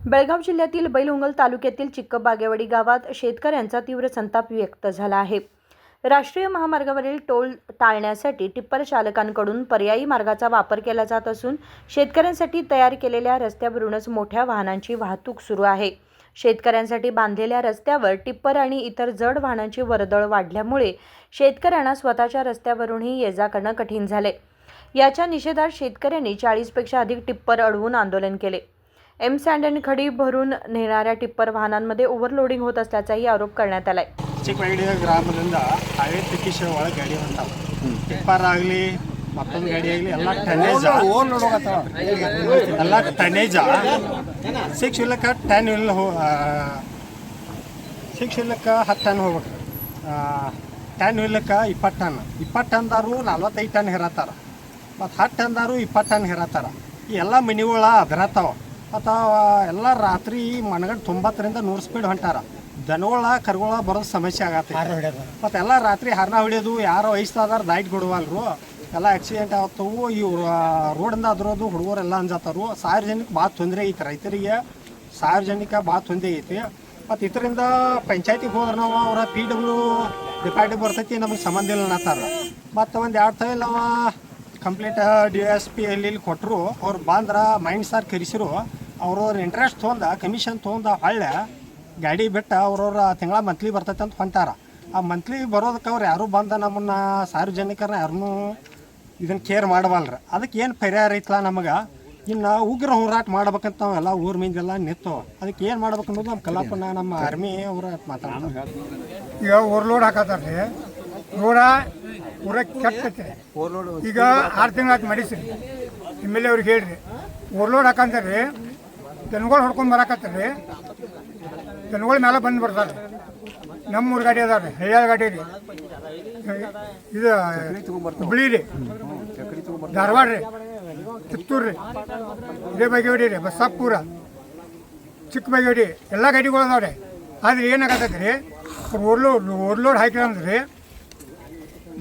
बेळगाव जिल्ह्यातील बैलहंगल तालुक्यातील चिक्कबागेवाडी गावात शेतकऱ्यांचा तीव्र संताप व्यक्त झाला आहे. राष्ट्रीय महामार्गावरील टोल टाळण्यासाठी टिप्पर चालकांकडून पर्यायी मार्गाचा वापर केला जात असून शेतकऱ्यांसाठी तयार केलेल्या रस्त्यावरूनच मोठ्या वाहनांची वाहतूक सुरू आहे. शेतकऱ्यांसाठी बांधलेल्या रस्त्यावर टिप्पर आणि इतर जड वाहनांची वर्दळ वाढल्यामुळे शेतकऱ्यांना स्वतःच्या रस्त्यावरूनही ये-जा करणं कठीण झाले. याच्या निषेधार्थ शेतकऱ्यांनी 40 पेक्षा अधिक टिप्पर अडवून आंदोलन केले. सँड आणि खडी भरून नेणाऱ्या टिप्पर वाहनांमध्ये ओव्हरलोडिंग होत असल्याचाही आरोप करण्यात आलाय. ಚಿಕ್ಕಬಾಗೇವಾಡಿ ಗ್ರಾಮದಿಂದ ಹೈವೇ ತಿಕ್ಕಿಶೆ ಒಳಗೆ ಗಾಡಿ ಹೊಂಟಾವ. ಟಿಪ್ಪರ್ ಆಗಲಿ ಮತ್ತೊಂದು ಗಾಡಿ ಆಗಲಿ ಎಲ್ಲ ಟನೇಜ ಸಿಕ್ಸ್ ವಿಲ್ಲಕ್ಕೆ 10 ವಿಲ್ 6 ವಿಲ್ಲಕ್ಕೆ 10 ಟನ್ ಹೋಗ್ಬೇಕು. 10 ವಿಲ್ಲಕ್ಕೆ 20 ಟನ್ 20 ಟನ್ದಾರು 45 ಟನ್ ಹೇರತ್ತಾರ. ಮತ್ತು 10 ಟನ್ದಾರು 20 ಟನ್ ಹೇರತ್ತಾರ. ಈ ಎಲ್ಲ ಮನಿಗಳ ಅದರತ್ತಾವ. ಮತ್ತು ಎಲ್ಲ ರಾತ್ರಿ ಮನಗಂಡು 90ರಿಂದ 100 ಸ್ಪೀಡ್ ಹೊಂಟಾರ. ದನಗಳ ಕರುಗಳ ಬರೋದು ಸಮಸ್ಯೆ ಆಗತ್ತೆ. ಮತ್ತು ಎಲ್ಲ ರಾತ್ರಿ ಹಾರ್ನ ಹೊಡಿಯೋದು, ಯಾರೋ ವಯಸ್ಸಾದಾರ ದಾಯ್ಟ್ ಕೊಡುವಲ್ರು, ಎಲ್ಲ ಆಕ್ಸಿಡೆಂಟ್ ಆಗ್ತವು. ಇವು ರೋಡಿಂದ ಅದರೋದು ಹುಡುಗರೆಲ್ಲ ಅಂಜತ್ತಾರು. ಸಾರ್ವಜನಿಕ ಭಾಳ ತೊಂದರೆ ಐತೆ, ರೈತರಿಗೆ ಸಾರ್ವಜನಿಕ ಭಾಳ ತೊಂದರೆ ಐತಿ. ಮತ್ತು ಇದರಿಂದ ಪಂಚಾಯತಿಗೆ ಹೋದ್ರೆ ನಾವು ಅವರ PW ಡಿಪಾರ್ಟ್ಮೆಂಟ್ ಬರ್ತೈತಿ, ನಮಗೆ ಸಂಬಂಧ ಇಲ್ಲ ಅನ್ನತ್ತಾರ. ಮತ್ತು ಒಂದು 2 ತಿಂಗಳು ನಾವು ಕಂಪ್ಲೀಟ್ DSP ಅಲ್ಲಿ ಕೊಟ್ಟರು. ಅವ್ರು ಬಂದ್ರೆ ಮೈಂಡ್ ಸಾರ್ ಕರೆಸಿರು. ಅವ್ರವ್ರ ಇಂಟ್ರೆಸ್ಟ್ ತೊಗೊಂಡ ಕಮಿಷನ್ ತೊಗೊಂಡ ಹೊಳ್ಳೆ ಗಾಡಿ ಬಿಟ್ಟು ಅವ್ರವ್ರ ತಿಂಗಳ ಮಂತ್ಲಿ ಬರ್ತೈತೆ ಅಂತ ಹೊಂಟಾರ. ಆ ಮಂತ್ಲಿ ಬರೋದಕ್ಕೆ ಅವ್ರು ಯಾರೂ ಬಂದ ನಮ್ಮನ್ನು ಸಾರ್ವಜನಿಕರನ್ನ ಯಾರನ್ನೂ ಇದನ್ನು ಕೇರ್ ಮಾಡಬಲ್ರ. ಅದಕ್ಕೆ ಏನು ಪರಿಹಾರ ಐತಲ್ಲ ನಮಗೆ. ಇನ್ನು ಉಗ್ರ ಹೋರಾಟ ಮಾಡ್ಬೇಕಂತ ನಾವೆಲ್ಲ ಊರ ಮಂದಿಗೆಲ್ಲ ನಿಂತು ಅದಕ್ಕೆ ಏನು ಮಾಡ್ಬೇಕು ಅನ್ನೋದು ನಮ್ಮ ಕಲಾಪನ ನಮ್ಮ ಆರ್ಮಿ ಅವ್ರ ಮಾತಾಡ್ತಾರೆ. ಈಗ ಓವರ್ಲೋಡ್ ಹಾಕತ್ತಾರ್ರಿ, ರೋಡ ಊರ ಕೆಟ್ಟೈತೆ. ಈಗ 6 ತಿಂಗಳು ಮಾಡಿಸ್ರಿ, MLA ಅವ್ರಿಗೆ ಹೇಳ್ರಿ ಓವರ್ಲೋಡ್ ಹಾಕಂತಾರ್ರಿ. ದನಗಳು ಹೊಡ್ಕೊಂಡು ಬರಾಕತ್ತಾರ್ರಿ, ದನಗಳ ಮೇಲೆ ಬಂದು ಬರ್ತಾರೆ. ನಮ್ಮೂರು ಗಾಡಿ ಅದಾವ್ರಿ, ಹಳ್ಯಾಳ ಗಾಡಿ ರೀ, ಇದು ಹುಬ್ಳಿ ರೀ, ಧಾರವಾಡ ರೀ, ಚಿತ್ತೂರು ರೀ, ಹಿರೇಬಾಗೇವಾಡಿ ರೀ, ಬಸ್ಸಾಪುರ, ಚಿಕ್ಕಬಾಗೇವಾಡಿ ಎಲ್ಲ ಗಾಡಿಗಳು ಅದಾವ್ರಿ. ಆದ್ರೆ ಏನಾಗತ್ತೈತೆ ರೀ, ಓವರ್ಲೋಡ್ ಹಾಕಿರಂದ್ರಿ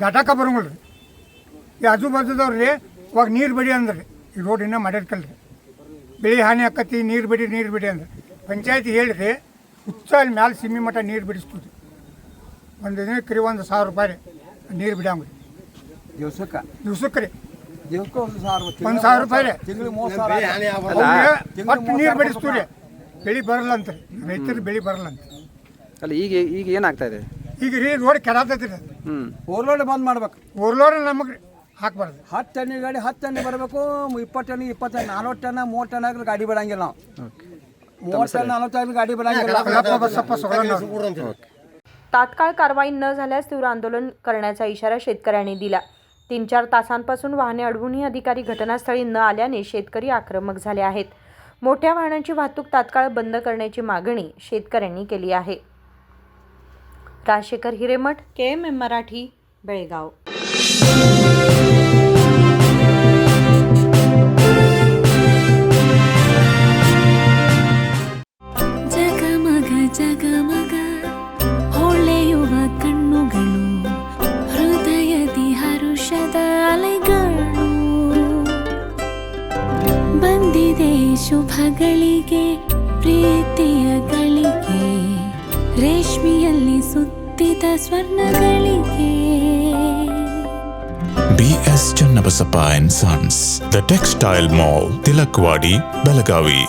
ದಾಟಾಕ ಬರೋಂಗಿಲ್ಲ ರೀ. ಈ ಆಜು ಬಾಜುದವ್ರು ರೀ ಇವಾಗ ನೀರು ಬಿಡಿ ಅಂದ್ರಿ, ಈ ರೋಡ್ ಇನ್ನೂ ಮಾಡಿರ್ಕಲ್ರಿ. ಬೆಳೆ ಹಾನಿ ಆಕತಿ, ನೀರು ಬಿಡಿ ಅಂದ್ರೆ ಪಂಚಾಯತಿ ಹೇಳಿರಿ ಹುಚ್ಚ ಅಲ್ಲಿ ಮ್ಯಾಲೆ ಸಿಮ್ಮಿ ಮಠ ನೀರು ಬಿಡಿಸ್ತೀವಿ. ಒಂದು ದಿನಕ್ಕೆ ರೀ 1,000 ರೂಪಾಯಿ ರೀ ನೀರು ಬಿಡಂಗ್ರಿ. ದಿವ್ಸಕ್ಕೆ ರೀ 1,000 ರೂಪಾಯಿ ರೀ. ಒಟ್ಟು ನೀರು ಬಿಡಿಸ್ತೀವಿ ರೀ. ಬೆಳೆ ಬರಲ್ಲ ಅಂತ ರೀ, ರೈತರು ಬೆಳೆ ಬರಲ್ಲ ಅಂತ. ಅಲ್ಲ ಈಗ ಏನಾಗ್ತಾ ಇದೆ? ಈಗ ರೀ ರೋಡ್ ಕೆಡಾತೈತಿ ರೀ. ಓವರ್ಲೋಡ್ ಬಂದ್ ಮಾಡ್ಬೇಕು. ಓವರ್ಲೋಡ್ ನಮಗೆ ಹಾಕ್ಬಾರ್ದು. 10 ಟನ್ ಗಾಡಿ 10 ಟನ್ ಬರಬೇಕು. 20 ಟನ್ 20 ಟನ್ 40 ಟನ್ 30 ಟನ್ ಆದ್ರೆ ಗಾಡಿ ಬಿಡಂಗಿಲ್ಲ ನಾವು. 30 ಟನ್ 40 ಟನ್ ಗಾಡಿ ಬಿಡಂಗಿಲ್ಲ. तात्काळ कारवाई न झाल्यास तीव्र आंदोलन करण्याचा इशारा शेतकऱ्यांनी दिला. 3-4 तासांपासून वाहने अडवूनही अधिकारी घटनास्थळी न आल्याने शेतकरी आक्रमक झाले आहेत. मोठ्या वाहनांची वाहतूक तात्काळ बंद करण्याची मागणी शेतकऱ्यांनी केली आहे. राजशेखर हिरेमठ, KMM मराठी, बेळगाव. ಜಗಮಗ ಜಗಮಗ ಹೊಳೆಯುವ ಕಣ್ಣುಗಳು, ಹೃದಯದಿ ಹರುಷದ ಅಲೆಗಳು. ಬಂದಿದೆ ಶುಭಗಳಿಗೆ ಪ್ರೀತಿಯ ಗಳಿಗೆ, ರೇಷ್ಮೆಯಲ್ಲಿ ಸುತ್ತಿದ ಸ್ವರ್ಣಗಳಿಗೆ. BS Channabasappa and Sons, The Textile Mall, Tilakwadi, Belagavi.